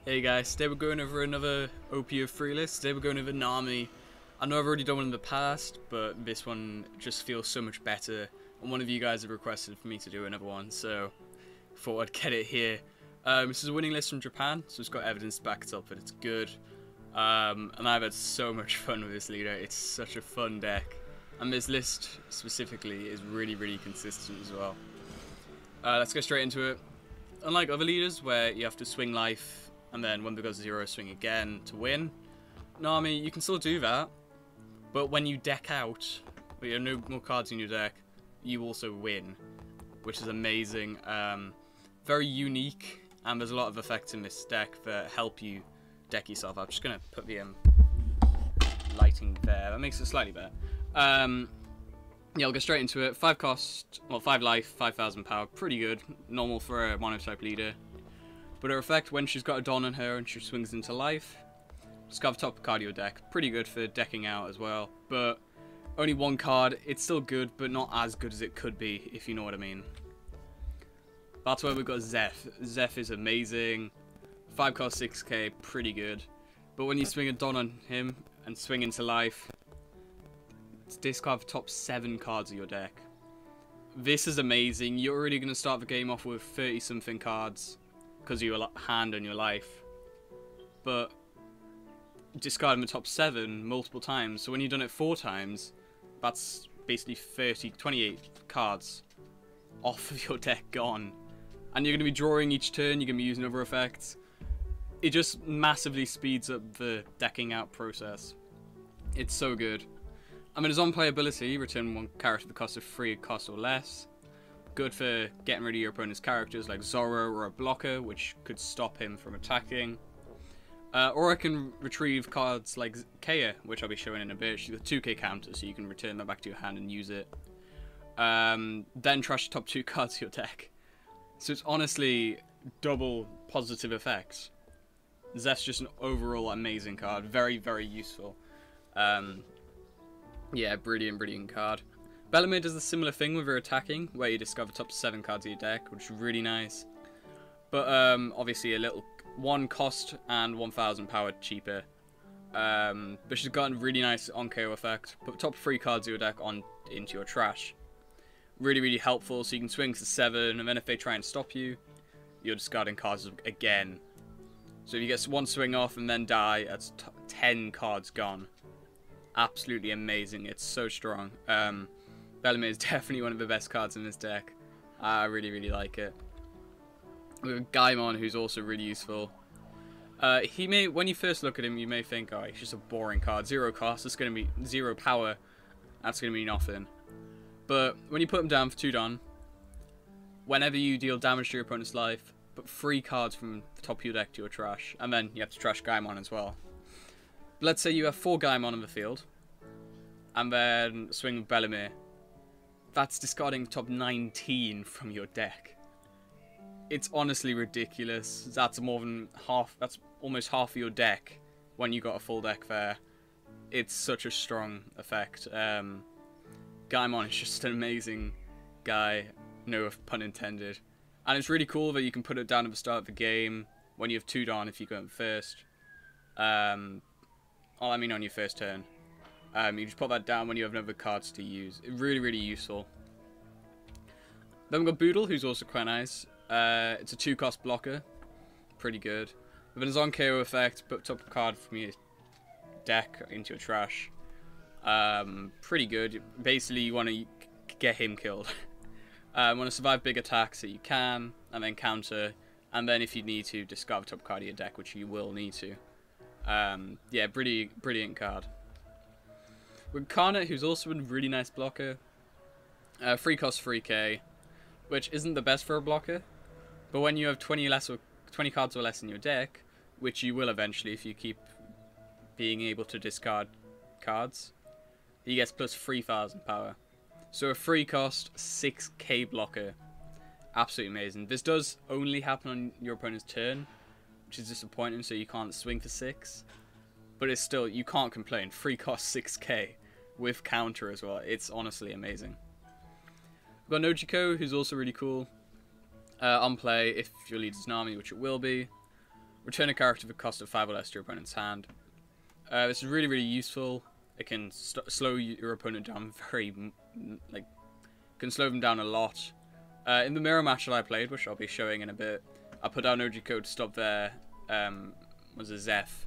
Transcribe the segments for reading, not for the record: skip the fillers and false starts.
Hey guys, today we're going over another OP03 list. Today we're going over Nami. I know I've already done one in the past, but this one just feels so much better. And one of you guys have requested for me to do another one, so thought I'd get it here. This is a winning list from Japan, so it's got evidence to back it up that it's good. And I've had so much fun with this leader. It's such a fun deck. And this list specifically is really consistent as well. Let's go straight into it. Unlike other leaders where you have to swing life and then when it goes to 0 swing again to win, Nami, you can still do that, but when you deck out, when you have no more cards in your deck, you also win, which is amazing. Very unique, and there's a lot of effects in this deck that help you deck yourself. I'm just going to put the lighting there, that makes it slightly better. Yeah, I'll go straight into it. 5 cost, well 5 life, 5,000 power, pretty good, normal for a monotype leader. But her effect, when she's got a Don on her and she swings into life, discover top card of your deck. Pretty good for decking out as well. But only 1 card, it's still good, but not as good as it could be, if you know what I mean. That's where we've got Zeph. Zeph is amazing. 5 cost 6k, pretty good. But when you swing a Don on him and swing into life, discard the top 7 cards of your deck. This is amazing. You're already going to start the game off with 30 something cards because of your hand and your life, but discarding the top 7 multiple times, so when you've done it 4 times, that's basically 28 cards off of your deck gone, and you're going to be drawing each turn, you're going to be using other effects. It just massively speeds up the decking out process. It's so good. I mean, his on-play ability, return 1 character at the cost of 3 cost or less. Good for getting rid of your opponent's characters like Zoro or a blocker, which could stop him from attacking. Or I can retrieve cards like Kea, which I'll be showing in a bit. She's got 2k counter, so you can return that back to your hand and use it. Then trash the top 2 cards of your deck. So it's honestly double positive effects. Zeph's just an overall amazing card. Very useful. Yeah, brilliant card. Bellamy does a similar thing with her attacking, where you discover top 7 cards of your deck, which is really nice. But obviously a little 1 cost and 1,000 power cheaper. But she's got a really nice on KO effect. Put top 3 cards of your deck on into your trash. Really helpful, so you can swing to 7, and then if they try and stop you, you're discarding cards again. So if you get 1 swing off and then die, that's 10 cards gone. Absolutely amazing. It's so strong. Bellamy is definitely one of the best cards in this deck. I really like it. We have Gaimon, who's also really useful. He may, when you first look at him, you may think, oh, he's just a boring card. 0 cost, it's going to be 0 power. That's going to be nothing. But when you put him down for 2 Don, whenever you deal damage to your opponent's life, put 3 cards from the top of your deck to your trash. And then you have to trash Gaimon as well. Let's say you have 4 Gaimon on the field, and then swing with Bellamy. That's discarding top 19 from your deck. It's honestly ridiculous. That's more than half. That's almost half of your deck when you got a full deck there. It's such a strong effect. Gaimon is just an amazing guy. No pun intended. And it's really cool that you can put it down at the start of the game when you have 2 Don if you go in first. I mean on your first turn. You just put that down when you have no other cards to use. Really useful. Then we've got Boodle, who's also quite nice. It's a 2 cost blocker. Pretty good. With his on KO effect, put top card from your deck into your trash. Pretty good. Basically, you want to get him killed. Want to survive big attacks that you can, and then counter. And then if you need to, discard top card of your deck, which you will need to. Yeah, brilliant card. With Kana, who's also a really nice blocker. 3 cost 3k, which isn't the best for a blocker, but when you have 20 cards or less in your deck, which you will eventually if you keep being able to discard cards, he gets plus 3,000 power. So a 3 cost 6k blocker. Absolutely amazing. This does only happen on your opponent's turn, which is disappointing, so you can't swing for 6. But it's still, you can't complain. 3 cost 6k with counter as well. It's honestly amazing. We've got Nojiko, who's also really cool. On play, if your lead is Nami, which it will be. Return a character for cost of 5 or less to your opponent's hand. This is really, really useful. It can slow your opponent down can slow them down a lot. In the mirror match that I played, which I'll be showing in a bit, I put down OG code to stop their, was a Zeph.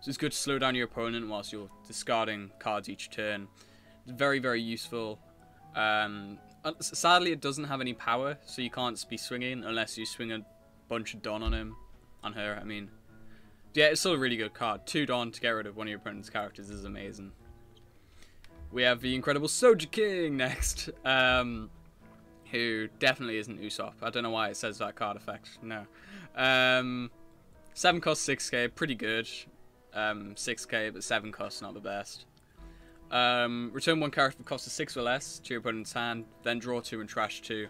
So it's good to slow down your opponent whilst you're discarding cards each turn. It's very, very useful. Sadly, it doesn't have any power, so you can't be swinging unless you swing a bunch of Don on him. On her, I mean. Yeah, it's still a really good card. 2 Don to get rid of one of your opponent's characters is amazing. We have the incredible Soldier King next, who definitely isn't Usopp. I don't know why it says that card effect. No. 7 cost 6k, pretty good. 6k, but 7 costs not the best. Return 1 character for cost of 6 or less to your opponent's hand, then draw 2 and trash 2.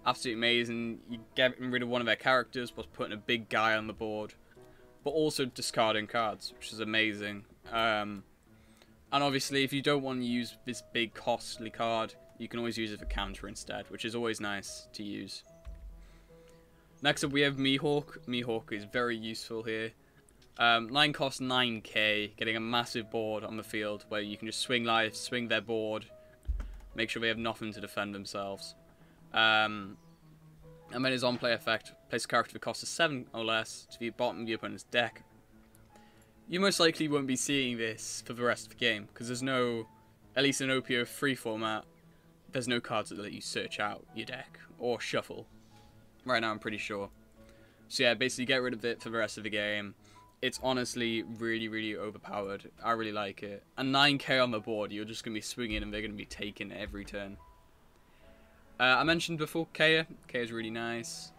Absolutely amazing. You get rid of one of their characters whilst putting a big guy on the board, but also discarding cards, which is amazing. And obviously, if you don't want to use this big costly card, you can always use it for counter instead, which is always nice to use. Next up, we have Mihawk. Mihawk is very useful here. 9 cost 9k, getting a massive board on the field where you can just swing life, swing their board, make sure they have nothing to defend themselves. And then his on-play effect, place a character for cost of 7 or less to the bottom of your opponent's deck. You most likely won't be seeing this for the rest of the game, because there's no, at least in OP03 format, there's no cards that let you search out your deck, or shuffle. Right now I'm pretty sure. So yeah, basically get rid of it for the rest of the game. It's honestly really, really overpowered. I really like it. And 9k on the board, you're just going to be swinging and they're going to be taking every turn. I mentioned before Kea. Kea is really nice.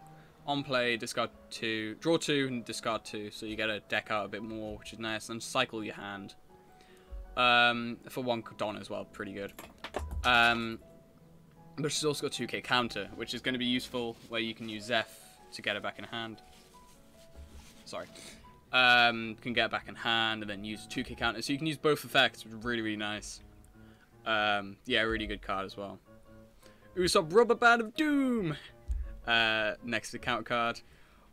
On play, discard 2, draw 2 and discard 2, so you get a deck out a bit more, which is nice. And cycle your hand. For 1 Don as well, pretty good. But she's also got 2k counter, which is going to be useful where you can use Zeph to get it back in hand. Sorry. Can get it back in hand and then use 2k counter, so you can use both effects, which is really, really nice. Yeah, really good card as well. Usopp Rubber Band of Doom! Next to counter card.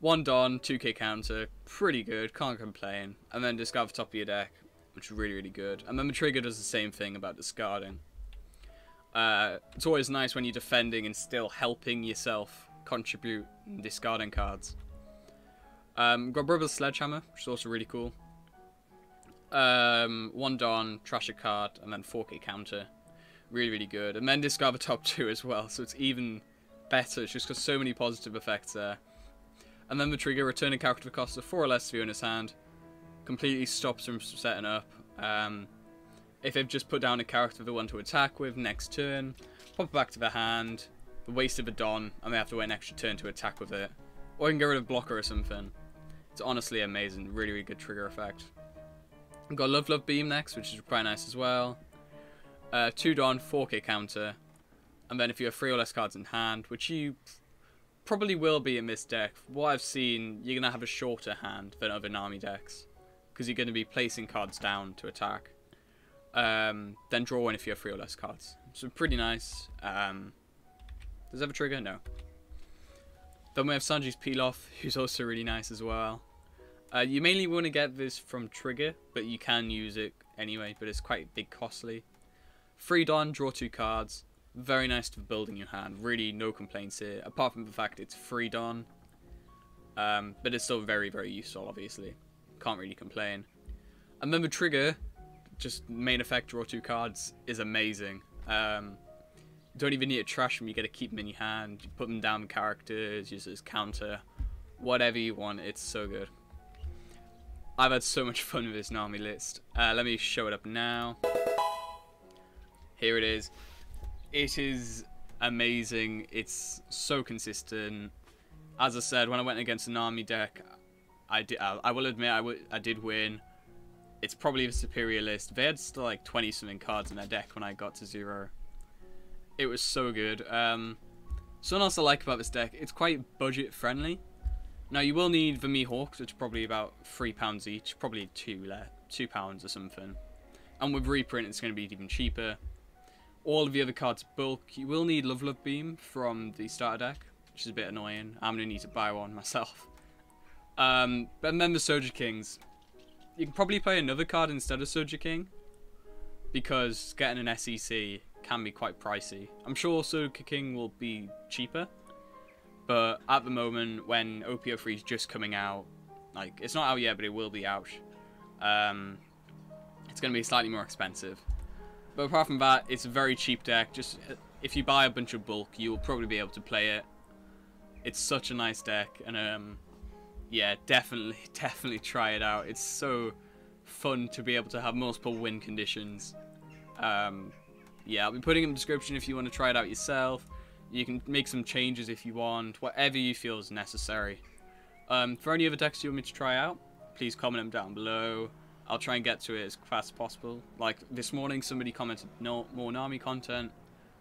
1 Don, 2k counter, pretty good, can't complain. And then discard the top of your deck, which is really, really good. And then the trigger does the same thing about discarding. It's always nice when you're defending and still helping yourself contribute and discarding cards. Got Brother's Sledgehammer, which is also really cool. 1 Don, trash a card, and then 4k counter. Really, really good. And then discard the top 2 as well, so it's even better. It's just got so many positive effects there. And then the trigger, return a character for cost of 4 or less to the owner's hand. Completely stops them from setting up. If they've just put down a character they want to attack with next turn, pop it back to their hand, the waste of a Don, and they have to wait an extra turn to attack with it. Or you can get rid of blocker or something. It's honestly amazing. Really, really good trigger effect. We've got Love Beam next, which is quite nice as well. 2 Don, 4k counter. And then if you have 3 or less cards in hand, which you probably will be in this deck, from what I've seen, you're going to have a shorter hand than other Nami decks. Because you're going to be placing cards down to attack. Then draw 1 if you have 3 or less cards. So pretty nice. Does it have a trigger? No. Then we have Sanji's Peel-Off, who's also really nice as well. You mainly want to get this from trigger, but you can use it anyway, but it's quite big costly. 3 Don, draw 2 cards. Very nice for building your hand. Really no complaints here, apart from the fact it's 3 Don. But it's still very, very useful, obviously. Can't really complain. And then the trigger, just main effect, draw 2 cards, is amazing. Don't even need to trash them, you get to keep them in your hand. You put them down with characters, use it as counter. Whatever you want, it's so good. I've had so much fun with this Nami list. Let me show it up now. Here it is. It is amazing. It's so consistent. As I said, when I went against a Nami deck, I will admit I did win. It's probably the superior list. They had still like 20 something cards in their deck when I got to 0. It was so good. Something else I like about this deck, it's quite budget friendly. Now you will need the Mihawks, which are probably about £3 each, probably £2 or something. And with reprint it's going to be even cheaper. All of the other cards bulk. You will need Love Beam from the starter deck, which is a bit annoying. I'm going to need to buy one myself. And then the Soldier Kings. You can probably play another card instead of Soldier King, because getting an SEC can be quite pricey. I'm sure Soldier King will be cheaper, but at the moment, when OP03 is just coming out, like, it's not out yet, but it will be out, it's going to be slightly more expensive. But apart from that, it's a very cheap deck. Just if you buy a bunch of bulk, you'll probably be able to play it. It's such a nice deck, and yeah, definitely try it out. It's so fun to be able to have multiple win conditions. Yeah, I'll be putting it in the description if you want to try it out yourself. You can make some changes if you want, whatever you feel is necessary. For any other decks you want me to try out, please comment them down below. I'll try and get to it as fast as possible. Like this morning, somebody commented, "No more Nami content."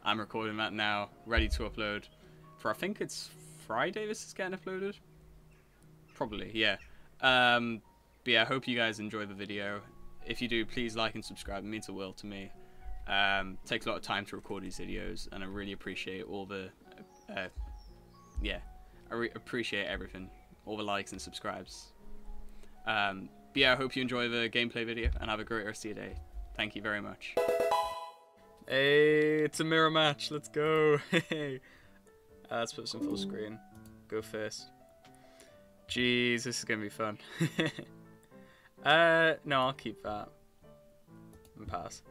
I'm recording that now, ready to upload. For I think it's Friday this is getting uploaded. Probably, yeah. But yeah, I hope you guys enjoy the video. If you do, please like and subscribe. It means the world to me. Takes a lot of time to record these videos, and I really appreciate all the, yeah, appreciate everything, all the likes and subscribes. But yeah, I hope you enjoy the gameplay video, and have a great rest of your day. Thank you very much. Hey, it's a mirror match. Let's go. Let's put some full screen. Go first. Jeez, this is gonna be fun. No, I'll keep that and pass.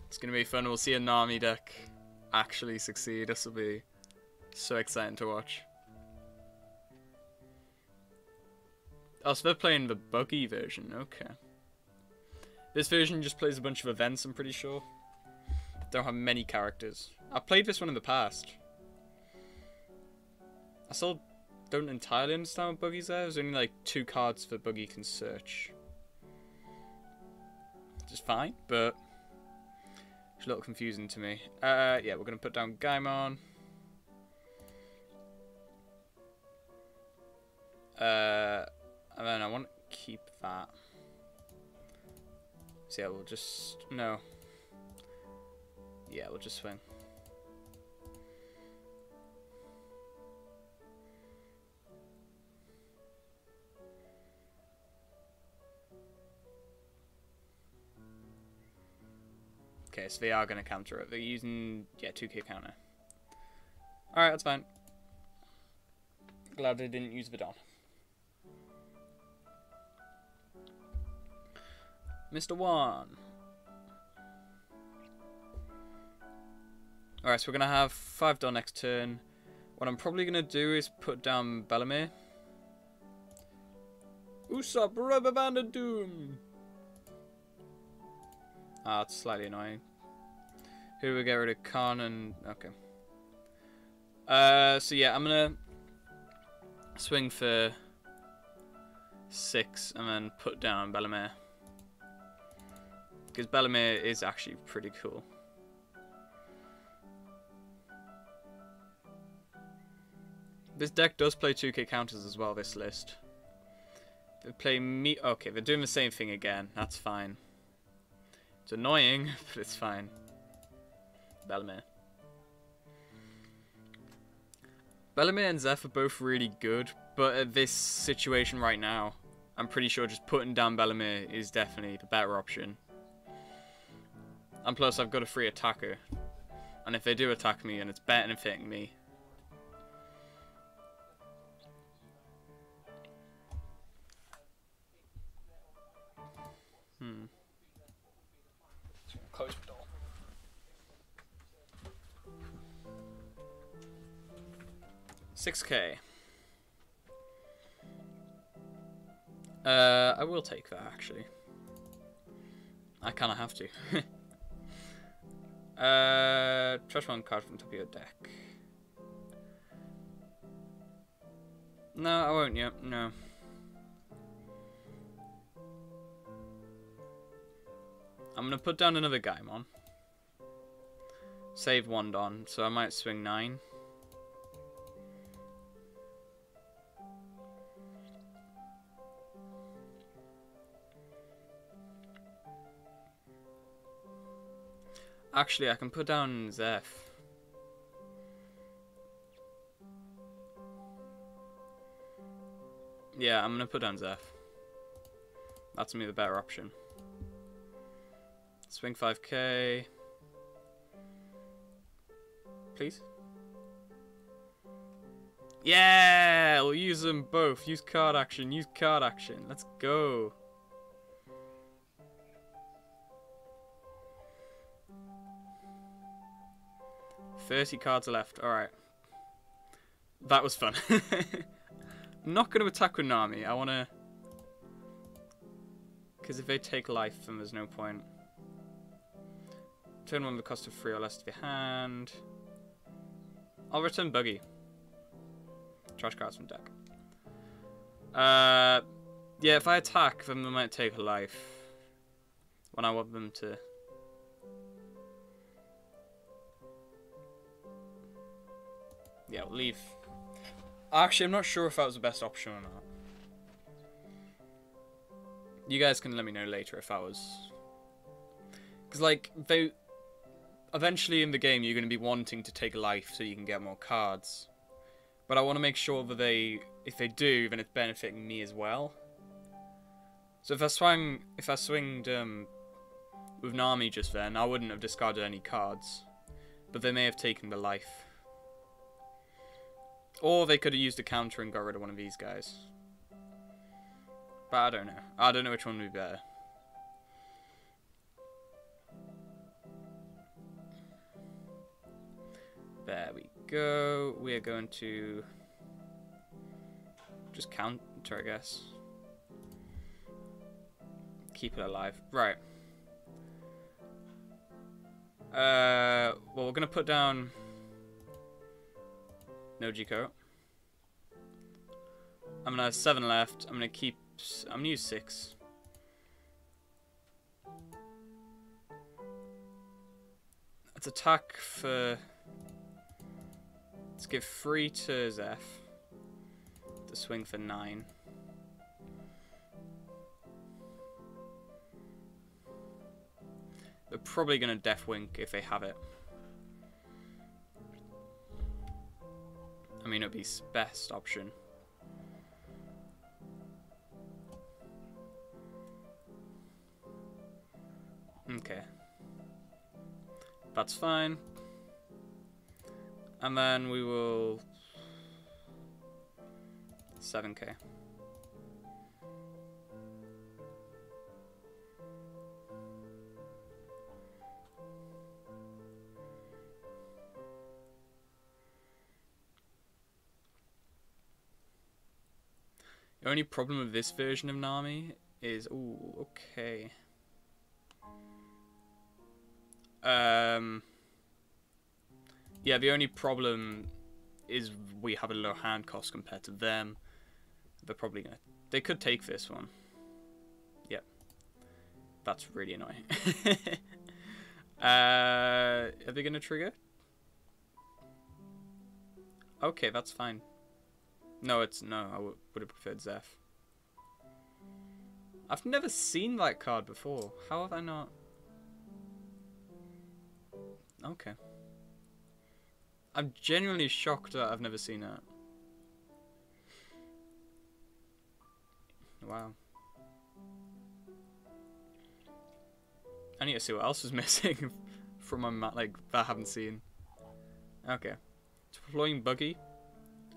It's gonna be fun. We'll see a Nami deck actually succeed. This will be so exciting to watch. Oh, so they're playing the buggy version. Okay. This version just plays a bunch of events, I'm pretty sure. Don't have many characters. I've played this one in the past. I still don't entirely understand what buggy's there. There's only like 2 cards for buggy can search. Which is fine, but it's a little confusing to me. Yeah, we're gonna put down Gaimon. And then I want to keep that. So yeah, we'll just... No. Yeah, we'll just swing. Okay, so they are going to counter it. They're using, yeah, 2k counter. Alright, that's fine. Glad they didn't use Vidon. Mr. One. Alright, so we're going to have 5 Don next turn. What I'm probably going to do is put down Bellamere. Usopp, Rubber Band of Doom. Ah, it's slightly annoying. Who do we get rid of? Khan and... Okay. So yeah, I'm going to swing for 6 and then put down Bellamere. Because Bellamere is actually pretty cool. This deck does play 2k counters as well, this list. They play me... Okay, they're doing the same thing again. That's fine. It's annoying, but it's fine. Bellamere. Bellamere and Zeph are both really good, but at this situation right now, I'm pretty sure just putting down Bellamere is definitely the better option. And plus, I've got a free attacker. And if they do attack me, and it's benefiting me. Close the door. $6k. I will take that, actually. I kind of have to. Trash one card from top of your deck. No, I won't yet. No. I'm gonna put down another Gaimon. Save 1 Don, so I might swing 9. Actually, I can put down Zeph. Yeah, I'm gonna put down Zeph. That's gonna be the better option. Swing 5k. Please? Yeah! We'll use them both. Use card action. Use card action. Let's go. $30 cards left. Alright. That was fun. I'm not going to attack with Nami. I want to... Because if they take life, then there's no point. Turn one with the cost of 3 or less to your hand. I'll return Buggy. Trash cards from deck. Yeah, if I attack, then they might take a life. When I want them to... Yeah, we'll leave. Actually, I'm not sure if that was the best option or not. You guys can let me know later if that was... Because, like, they... Eventually in the game, you're going to be wanting to take life so you can get more cards. But I want to make sure that they... If they do, then it's benefiting me as well. So if I swinged with Nami just then, I wouldn't have discarded any cards. But they may have taken the life. Or they could have used a counter and got rid of one of these guys. But I don't know. I don't know which one would be better. There we go. We are going to just counter, I guess. Keep it alive. Right. Well, we're going to put down no G-Coat. I'm going to have 7 left. I'm going to use 6. Let's attack for... Let's give 3 to Zeph. To swing for 9. They're probably going to Death Wink if they have it. I mean, it'd be best option. Okay. That's fine. And then we will... 7k. The only problem with this version of Nami is... Ooh, okay. Yeah, the only problem is we have a low hand cost compared to them. They're probably gonna... They could take this one. Yep. That's really annoying. Are they gonna trigger? Okay, that's fine. No, it's... No, I would have preferred Zeph. I've never seen that card before. How have I not... Okay. I'm genuinely shocked that I've never seen it. Wow. I need to see what else is missing from my map, like, that I haven't seen. Okay. Deploying Buggy.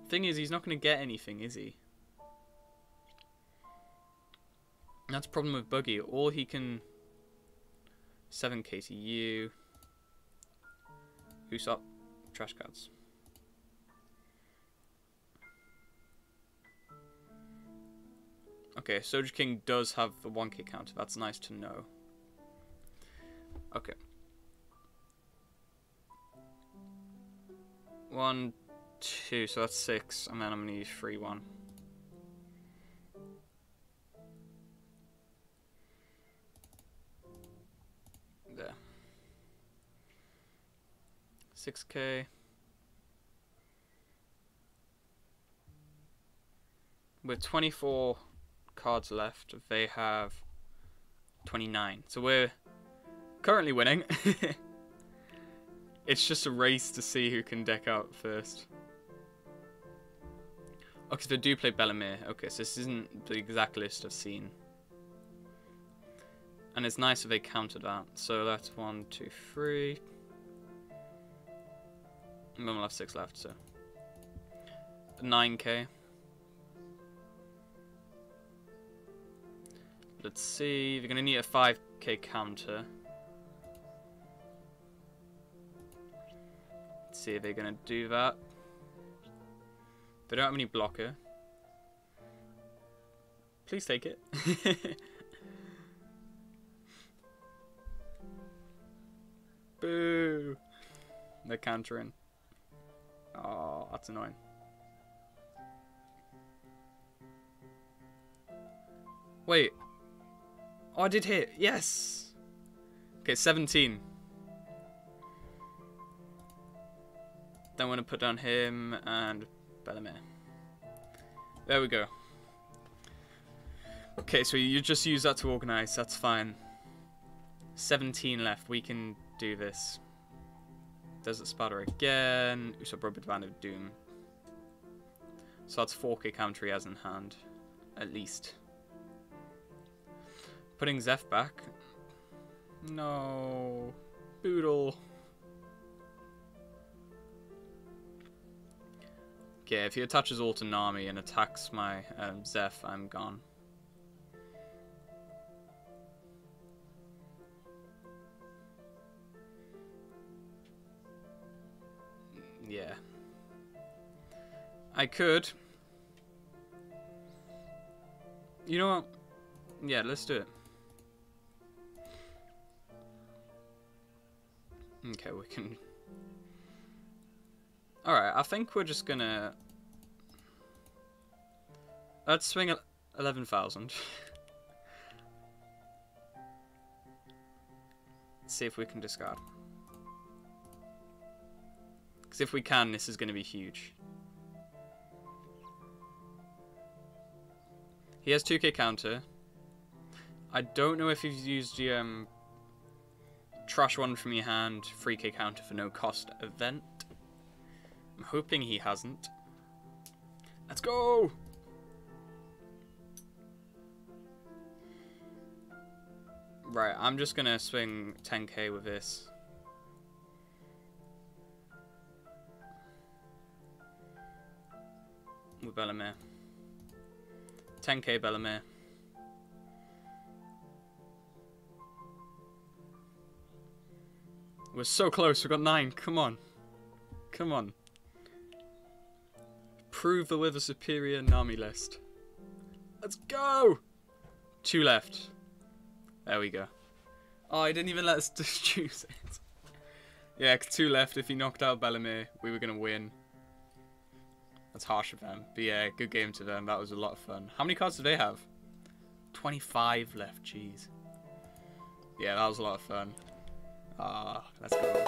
Thing is, he's not going to get anything, is he? That's the problem with Buggy. All he can... 7k to you. Who's up? Trash cards. Okay, Soldier King does have the 1k counter. That's nice to know. Okay. 1, 2, so that's 6, and then I'm gonna use 3, 1. There. 6k. With 24 cards left, they have 29. So we're currently winning. It's just a race to see who can deck out first. Okay, so they do play Bellemere. Okay, so this isn't the exact list I've seen. And it's nice if they counter that. So that's 1, 2, 3. And then we'll have 6 left, so 9k. Let's see, they're gonna need a 5k counter. Let's see if they're gonna do that. They don't have any blocker. Please take it. Boo! They're countering. Oh, that's annoying. Wait. Oh, I did hit. Yes! Okay, 17. Then I'm going to put down him and Bellemere. There we go. Okay, so you just use that to organize. That's fine. 17 left. We can do this. Desert Sparta again. Usopp Rubber Band of Doom. So that's 4k counter he has in hand. At least. Putting Zeph back. No. Boodle. Okay, if he attaches all to Nami and attacks my Zeph, I'm gone. Yeah. I could. You know what? Yeah, let's do it. Okay, we can... Alright, I think we're just gonna... Let's swing at 11,000. See if we can discard. Because if we can, this is going to be huge. He has 2k counter. I don't know if he's used the trash one from your hand, 3k counter for no cost event. I'm hoping he hasn't. Let's go! Right, I'm just going to swing 10k with this. With Bellemere. 10k Bellemere. We're so close, we've got 9, come on. Come on. Prove that we're the superior Nami list. Let's go! 2 left. There we go. Oh, he didn't even let us choose it. Yeah, 2 left. If he knocked out Bellemere, we were going to win. That's harsh of them. But yeah, good game to them. That was a lot of fun. How many cards do they have? 25 left, jeez. Yeah, that was a lot of fun. Ah, let's go.